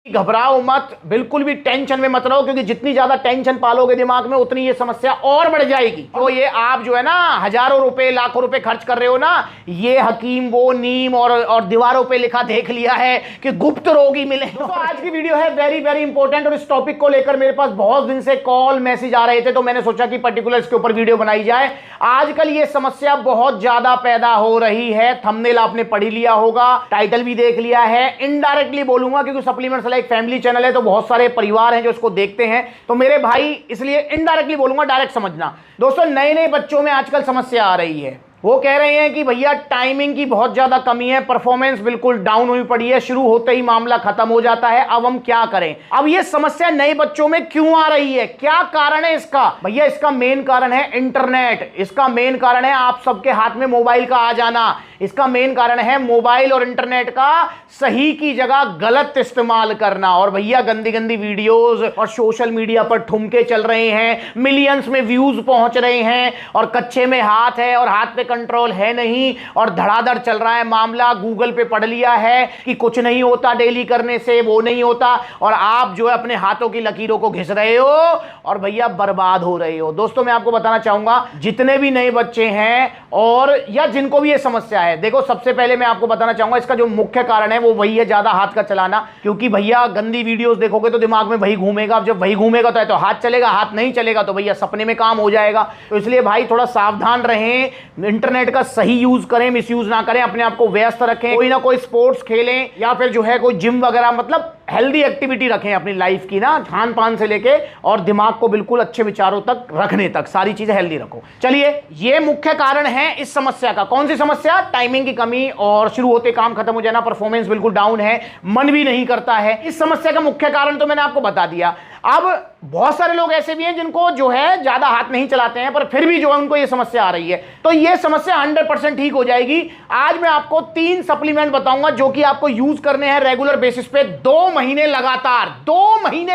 घबराओ मत, बिल्कुल भी टेंशन में मत रहो, क्योंकि जितनी ज्यादा टेंशन पालोगे दिमाग में उतनी ये समस्या और बढ़ जाएगी। तो ये आप जो है ना हजारों रुपए लाखों रुपए खर्च कर रहे हो ना, ये हकीम वो नीम और दीवारों पे लिखा देख लिया है कि गुप्त रोगी मिले। तो आज की वीडियो है वेरी वेरी इंपॉर्टेंट, और इस टॉपिक को लेकर मेरे पास बहुत दिन से कॉल मैसेज आ रहे थे, तो मैंने सोचा कि पर्टिकुलर इसके ऊपर वीडियो बनाई जाए। आजकल ये समस्या बहुत ज्यादा पैदा हो रही है, थंबनेल आपने पढ़ लिया होगा, टाइटल भी देख लिया है। इनडायरेक्टली बोलूंगा क्योंकि सप्लीमेंट्स एक फैमिली चैनल है, तो बहुत सारे परिवार हैं जो इसको देखते हैं, तो मेरे भाई इसलिए इनडायरेक्टली बोलूंगा, डायरेक्ट समझना। दोस्तों नए नए बच्चों में आजकल समस्या आ रही है, वो कह रहे हैं कि भैया टाइमिंग की बहुत ज्यादा कमी है, परफॉर्मेंस बिल्कुल डाउन हुई पड़ी है, शुरू होते ही मामला खत्म हो जाता है, अब हम क्या करें। अब ये समस्या नए बच्चों में क्यों आ रही है, क्या कारण है इसका? भैया इसका मेन कारण है इंटरनेट, इसका मेन कारण है आप सबके हाथ में मोबाइल का आ जाना, इसका मेन कारण है मोबाइल और इंटरनेट का सही की जगह गलत इस्तेमाल करना। और भैया गंदी गंदी वीडियोस और सोशल मीडिया पर ठुमके चल रहे हैं, मिलियंस में व्यूज पहुंच रहे हैं, और कच्चे में हाथ है और हाथ पे कंट्रोल है नहीं, और धड़ाधड़ चल रहा है मामला। गूगल पे पढ़ लिया है कि कुछ नहीं होता डेली करने से, वो नहीं होता, और आप जो है अपने हाथों की लकीरों को घिस रहे हो और भैया बर्बाद हो रहे हो। दोस्तों मैं आपको बताना चाहूंगा, जितने भी नए बच्चे हैं और या जिनको भी ये समस्या है, देखो सबसे पहले मैं आपको बताना चाहूंगा इसका जो मुख्य कारण है वो वही है ज्यादा हाथ का चलाना। क्योंकि भैया गंदी वीडियोस देखोगे तो दिमाग में वही घूमेगा, अब जब वही घूमेगा तो हाथ चलेगा, हाथ नहीं चलेगा तो भैया सपने में काम हो जाएगा। तो इसलिए भाई थोड़ा सावधान रहें, इंटरनेट का सही यूज करें, मिसयूज ना करें, अपने आप को व्यस्त रखें, कोई ना कोई स्पोर्ट्स खेलें, या फिर जो है कोई जिम वगैरह, मतलब हेल्दी एक्टिविटी रखें अपनी लाइफ की ना, खान पान से लेके और दिमाग को बिल्कुल अच्छे विचारों तक रखने तक, सारी चीजें हेल्दी रखो। चलिए ये मुख्य कारण है इस समस्या का। कौन सी समस्या? टाइमिंग की कमी, और शुरू होते काम खत्म हो जाना, परफॉर्मेंस बिल्कुल डाउन है, मन भी नहीं करता है। इस समस्या का मुख्य कारण तो मैंने आपको बता दिया। अब बहुत सारे लोग ऐसे भी हैं जिनको जो है ज्यादा हाथ नहीं चलाते हैं, पर फिर भी जो है उनको ये समस्या आ रही है, तो ये समस्या 100% ठीक हो जाएगी। आज मैं आपको 3 सप्लीमेंट बताऊंगा जो कि आपको यूज करने हैं रेगुलर बेसिस पे, 2 महीने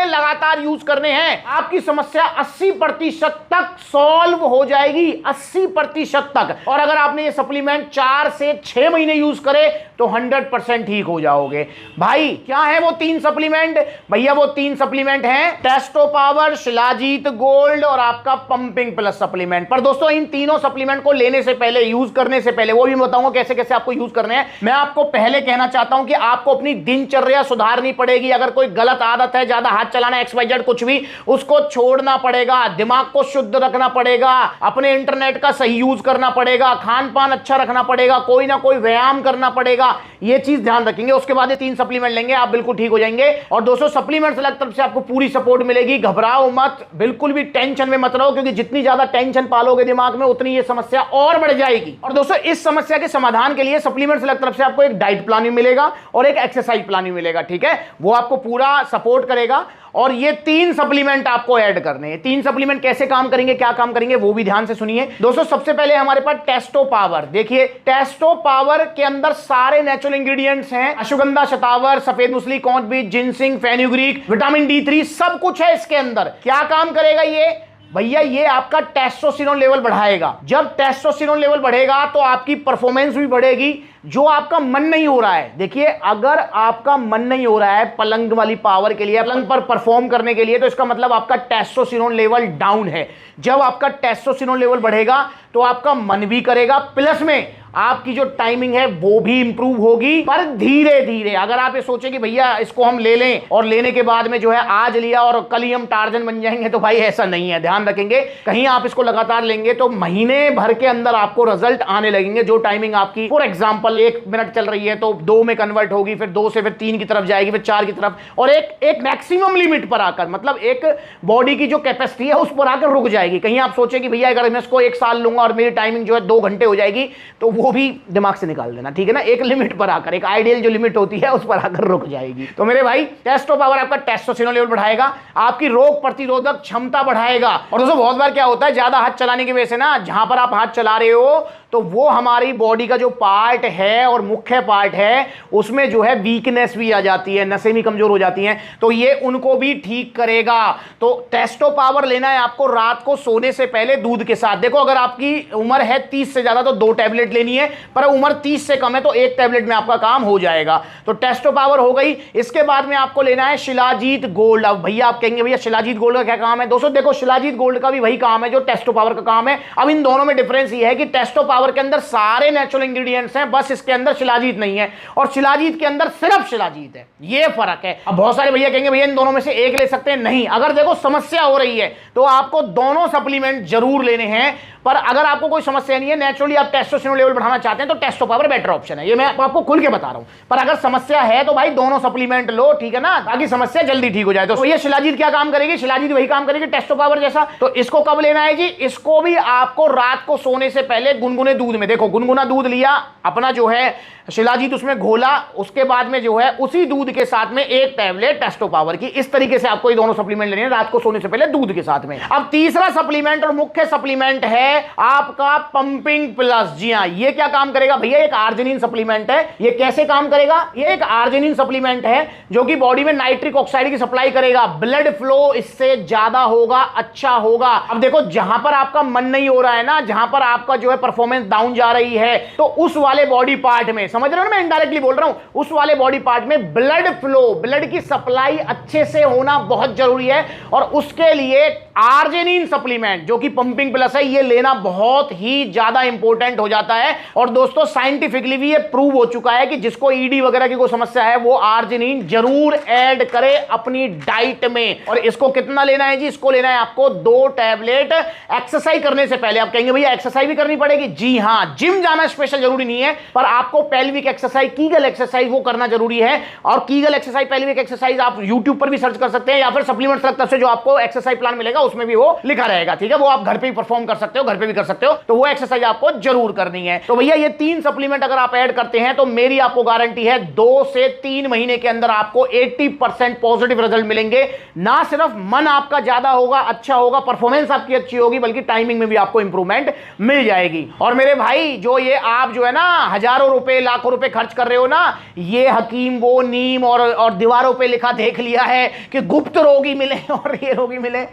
लगातार यूज करने हैं। आपकी समस्या 80% तक सॉल्व हो जाएगी, 80% तक। और अगर आपने ये सप्लीमेंट 4 से 6 महीने यूज करे तो 100% ठीक हो जाओगे। भाई क्या है वो 3 सप्लीमेंट? भैया वो 3 सप्लीमेंट हैं टेस्टो पावर, शिलाजीत गोल्ड और आपका पंपिंग प्लस सप्लीमेंट। पर दोस्तों इन तीनों सप्लीमेंट को लेने से पहले, यूज करने से पहले, वो भी बताऊंगा कैसे कैसे आपको यूज करने हैं। मैं आपको पहले कहना चाहता हूं कि आपको अपनी दिनचर्या सुधारनी पड़ेगी। अगर कोई गलत आदत है, ज्यादा हाथ चलाना, XYZ कुछ भी, उसको छोड़ना पड़ेगा, दिमाग को शुद्ध रखना पड़ेगा, अपने इंटरनेट का सही यूज करना पड़ेगा, खान पान अच्छा रखना पड़ेगा, कोई ना कोई व्यायाम करना पड़ेगा। ये चीज ध्यान रखेंगे, उसके बाद ये 3 सप्लीमेंट लेंगे, आप बिल्कुल ठीक हो जाएंगे। और दोस्तों सप्लीमेंट से तरफ से आपको पूरी सपोर्ट मिलेगी, घबराओ मत, बिल्कुल भी टेंशन में मत रहो, क्योंकि जितनी ज्यादा टेंशन पालोगे दिमाग में उतनी ये समस्या और बढ़ जाएगी। और दोस्तों इस समस्या के समाधान के लिए सप्लीमेंट से तरफ से आपको एक डाइट प्लान भी मिलेगा और एक एक्सरसाइज प्लान भी मिलेगा, ठीक है? वो आपको पूरा सपोर्ट करेगा। और ये 3 सप्लीमेंट आपको ऐड करने हैं। 3 सप्लीमेंट कैसे काम करेंगे, क्या काम करेंगे, वो भी ध्यान से सुनिए। दोस्तों सबसे पहले हमारे पास टेस्टो पावर। देखिए टेस्टो पावर के अंदर सारे नेचुरल इंग्रेडिएंट्स हैं, अश्वगंधा, शतावर, सफेद मूसली, कौंच बीज, जिनसिंग, फेनुग्रीक, विटामिन D3, सब कुछ है इसके अंदर। क्या काम करेगा ये? भैया ये आपका टेस्टोस्टेरोन लेवल बढ़ाएगा। जब टेस्टोस्टेरोन लेवल बढ़ेगा तो आपकी परफॉर्मेंस भी बढ़ेगी। जो आपका मन नहीं हो रहा है, देखिए अगर आपका मन नहीं हो रहा है पलंग वाली पावर के लिए, पलंग पर परफॉर्म करने के लिए, तो इसका मतलब आपका टेस्टोस्टेरोन लेवल डाउन है। जब आपका टेस्टोस्टेरोन लेवल बढ़ेगा तो आपका मन भी करेगा, प्लस में आपकी जो टाइमिंग है वो भी इंप्रूव होगी। पर धीरे धीरे, अगर आप ये सोचे कि भैया इसको हम ले लें और लेने के बाद में जो है आज लिया और कल ही हम टार्जन बन जाएंगे, तो भाई ऐसा नहीं है। ध्यान रखेंगे, कहीं आप इसको लगातार लेंगे तो महीने भर के अंदर आपको रिजल्ट आने लगेंगे। जो टाइमिंग आपकी फॉर एग्जांपल 1 मिनट चल रही है तो 2 में कन्वर्ट होगी, फिर 2 से फिर 3 की तरफ जाएगी, फिर 4 की तरफ, और एक मैक्सिमम लिमिट पर आकर, मतलब एक बॉडी की जो कैपेसिटी है उस पर आकर रुक जाएगी। कहीं आप सोचे कि भैया अगर मैं इसको 1 साल लूंगा और मेरी टाइमिंग जो है 2 घंटे हो जाएगी, तो वो भी दिमाग से निकाल देना, ठीक है ना? एक लिमिट पर आकर, एक आइडियल जो लिमिट होती है उस पर आकर रुक जाएगी। तो मेरे भाई टेस्टो पावर आपका टेस्टोस्टेरोन लेवल बढ़ाएगा, आपकी रोग प्रतिरोधक क्षमता बढ़ाएगा। और दोस्तों बहुत बार क्या होता है, ज्यादा हाथ चलाने की वजह से ना, जहां पर आप हाथ चला रहे हो तो वो हमारी बॉडी का जो पार्ट है और मुख्य पार्ट है उसमें जो है वीकनेस भी आ जाती है, नसें भी कमजोर हो जाती हैं, तो ये उनको भी ठीक करेगा। तो टेस्टो पावर लेना है आपको रात को सोने से पहले दूध के साथ। देखो अगर आपकी उम्र है 30 से ज्यादा तो 2 टैबलेट लेनी लेनी है, पर उम्र 30 से कम है तो एक टैबलेट में आपका काम हो जाएगा। तो टेस्टो पावर हो गई। इसके बाद में आपको लेना है शिलाजीत गोल्ड। अब भैया आप कहेंगे भैया शिलाजीत गोल्ड का क्या काम है? दोस्तों देखो, शिलाजीत गोल्ड का भी वही काम है जो टेस्टो पावर का काम है। अब इन दोनों में डिफरेंस ये है कि टेस्टो पावर के अंदर सारे नेचुरल इंग्रेडिएंट्स हैं, बस इसके अंदर शिलाजीत नहीं है, और शिलाजीत के अंदर सिर्फ शिलाजीत है, ये फर्क है। अब बहुत सारे भैया कहेंगे भैया इन दोनों में से एक ले सकते हैं, नहीं। अगर देखो समस्या हो रही है तो आपको दोनों सप्लीमेंट जरूर लेने हैं, पर अगर आपको कोई समस्या नहीं है, नेचुरली आप टेस्टोस्टेरोन लेवल बढ़ाना चाहते हैं, तो टेस्टो पावर बेटर ऑप्शन है। ये मैं आपको खुल के बता रहा हूं। पर अगर समस्या है तो भाई दोनों सप्लीमेंट लो, ठीक है ना, ताकि समस्या जल्दी ठीक हो जाए। तो ये शिलाजीत क्या काम करेगी? शिलाजीत वही काम करेगी टेस्टो पावर जैसा। तो इसको कब लेना है जी? इसको भी आपको रात को सोने से पहले गुनगुने दूध में, देखो गुनगुना दूध लिया अपना जो है शिलाजीत उसमें घोला, उसके बाद में जो है उसी दूध के साथ में एक टैबलेट टेस्टो पावर की। इस तरीके से आपको ये दोनों सप्लीमेंट लेने हैं रात को सोने से पहले दूध के साथ में। अब तीसरा सप्लीमेंट और मुख्य सप्लीमेंट है आपका पंपिंग प्लस। जी हां, ये क्या काम करेगा भैया? एक आर्जिनिन सप्लीमेंट है। ये कैसे काम करेगा? ये एक आर्जिनिन सप्लीमेंट है जो कि बॉडी में नाइट्रिक ऑक्साइड की सप्लाई करेगा। ब्लड फ्लो इससे ज्यादा होगा, अच्छा होगा। अब देखो, जहां पर आपका मन नहीं हो रहा है ना, जहां पर आपका जो है परफॉर्मेंस डाउन जा रही है, तो उस वाले बॉडी पार्ट में, समझ रहे हो ना, मैं इनडायरेक्टली बोल रहा हूं, उस वाले बॉडी पार्ट में ब्लड फ्लो, ब्लड की सप्लाई अच्छे से होना बहुत जरूरी है। और उसके लिए आर्जिनिन सप्लीमेंट जो कि पंपिंग प्लस है, ये लेना बहुत ही ज्यादा इंपॉर्टेंट हो जाता है। और दोस्तों साइंटिफिकली भी ये प्रूव हो चुका है कि जिसको ईडी वगैरह की कोई समस्या है वो आर्जिनिन जरूर ऐड करे अपनी डाइट में। और इसको कितना लेना है जी? इसको लेना है आपको 2 टैबलेट एक्सरसाइज करने से पहले। आप कहेंगे भैया एक्सरसाइज भी करनी पड़ेगी? जी हां, जिम जाना स्पेशल जरूरी नहीं है, पर आपको पेल्विक एक्सरसाइज, कीगल एक्सरसाइज वो करना जरूरी है। और कीगल एक्सरसाइज, पेल्विक एक्सरसाइज आप यूट्यूब पर भी सर्च कर सकते हैं, या फिर सप्लीमेंट तरफ से जो आपको एक्सरसाइज प्लान मिलेगा उसमें भी वो लिखा रहेगा, ठीक है। वो आप घर पे भी परफॉर्म कर सकते हो, घर पे भी कर सकते हो, तो वो एक्सरसाइज आपको जरूर करनी है। तो भैया ये 3 सप्लीमेंट अगर आप ऐड करते हैं तो मेरी आपको गारंटी है 2 से 3 महीने के अंदर आपको 80% पॉजिटिव रिजल्ट मिलेंगे। ना सिर्फ मन आपका ज्यादा होगा, अच्छा होगा, परफॉर्मेंस आपकी अच्छी होगी, बल्कि टाइमिंग में भी आपको इंप्रूवमेंट मिल जाएगी। और मेरे भाई जो ये आप जो है ना हजारों रुपए लाखों रुपए खर्च कर रहे हो ना, ये हकीम वो नीम और दीवारों पे लिखा देख लिया है कि गुप्त रोगी मिले और ये रोगी मिले,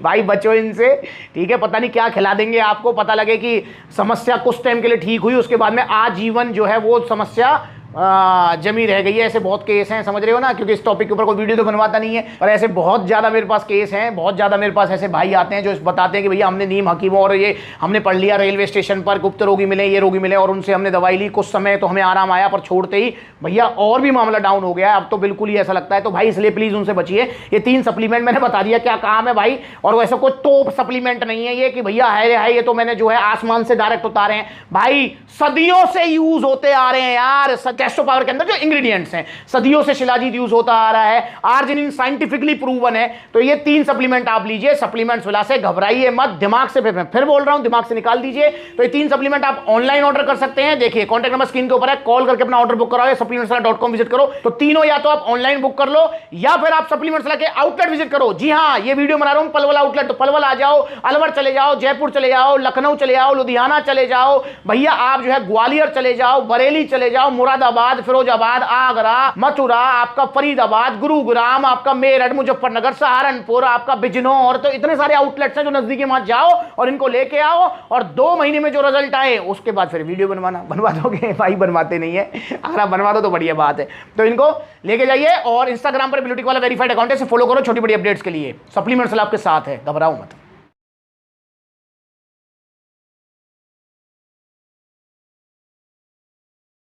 भाई बचो इनसे, ठीक है। पता नहीं क्या खिला देंगे आपको, पता लगे कि समस्या कुछ टाइम के लिए ठीक हुई, उसके बाद में आजीवन जो है वो समस्या जमी रह गई है। ऐसे बहुत केस हैं, समझ रहे हो ना, क्योंकि इस टॉपिक के ऊपर कोई वीडियो तो बनवाता नहीं है, पर ऐसे बहुत ज़्यादा मेरे पास केस हैं, बहुत ज़्यादा मेरे पास ऐसे भाई आते हैं जो बताते हैं कि भैया हमने नीम हकीमों और ये हमने पढ़ लिया रेलवे स्टेशन पर, गुप्त रोगी मिले, ये रोगी मिले, और उनसे हमने दवाई ली, कुछ समय तो हमें आराम आया, पर छोड़ते ही भैया और भी मामला डाउन हो गया है। अब तो बिल्कुल ही ऐसा लगता है। तो भाई इसलिए प्लीज़ उनसे बचिए। ये 3 सप्लीमेंट मैंने बता दिया क्या काम है भाई, और वैसे कोई टॉप सप्लीमेंट नहीं है ये कि भैया है ये तो मैंने जो है आसमान से डायरेक्ट उतारे हैं। भाई सदियों से यूज होते आ रहे हैं यार। टेस्टो पावर के अंदर जो इंग्रेडिएंट्स हैं, सदियों से शिलाजीत यूज होता आ रहा है, आर्जिनिन साइंटिफिकली प्रूवन है। तो ये 3 सप्लीमेंट आप लीजिए। सप्लीमेंट्स विला से घबराइए मत, दिमाग से, फिर बोल रहा हूं, दिमाग से निकाल दीजिए। तो ये 3 सप्लीमेंट आप ऑनलाइन ऑर्डर कर सकते हैं। देखिए कॉन्टैक्ट नंबर स्क्रीन के ऊपर है, कॉल करके अपना ऑर्डर बुक कराओ, supplementswala.com विजिट करो। तो तीनों या तो आप ऑनलाइन बुक कर लो, या फिर आप सप्लीमेंट्स वाला के आउटलेट विजिट करो। जी हां, ये वीडियो बना रहा हूं पलवल आउटलेट, तो पलवल आ जाओ, अलवर चले जाओ, जयपुर चले जाओ, लखनऊ चले जाओ, लुधियाना चले जाओ, भैया आप जो है ग्वालियर चले जाओ, बरेली चले जाओ, मुरादाबाद, फिरोजाबाद, आगरा, मथुरा, आपका फरीदाबाद, गुरुग्राम, आपका मेरठ, मुजफ्फरनगर, सहारनपुर, आपका बिजनौर, तो इतने सारे आउटलेट्स हैं जो नजदीकी, वहां जाओ और इनको लेके आओ, और 2 महीने में जो रिजल्ट आए उसके बाद फिर वीडियो बनवा दोगे भाई, बनवाते नहीं है, अगर आप बनवा दो तो बढ़िया बात है। तो इनको लेके जाइए, और इंस्टाग्राम पर ब्लूटिक वाला वेरीफाइड अकाउंट है, फॉलो करो छोटी बड़ी अपडेट्स के लिए। सप्लीमेंट्स आपके साथ है, घबराओ मत।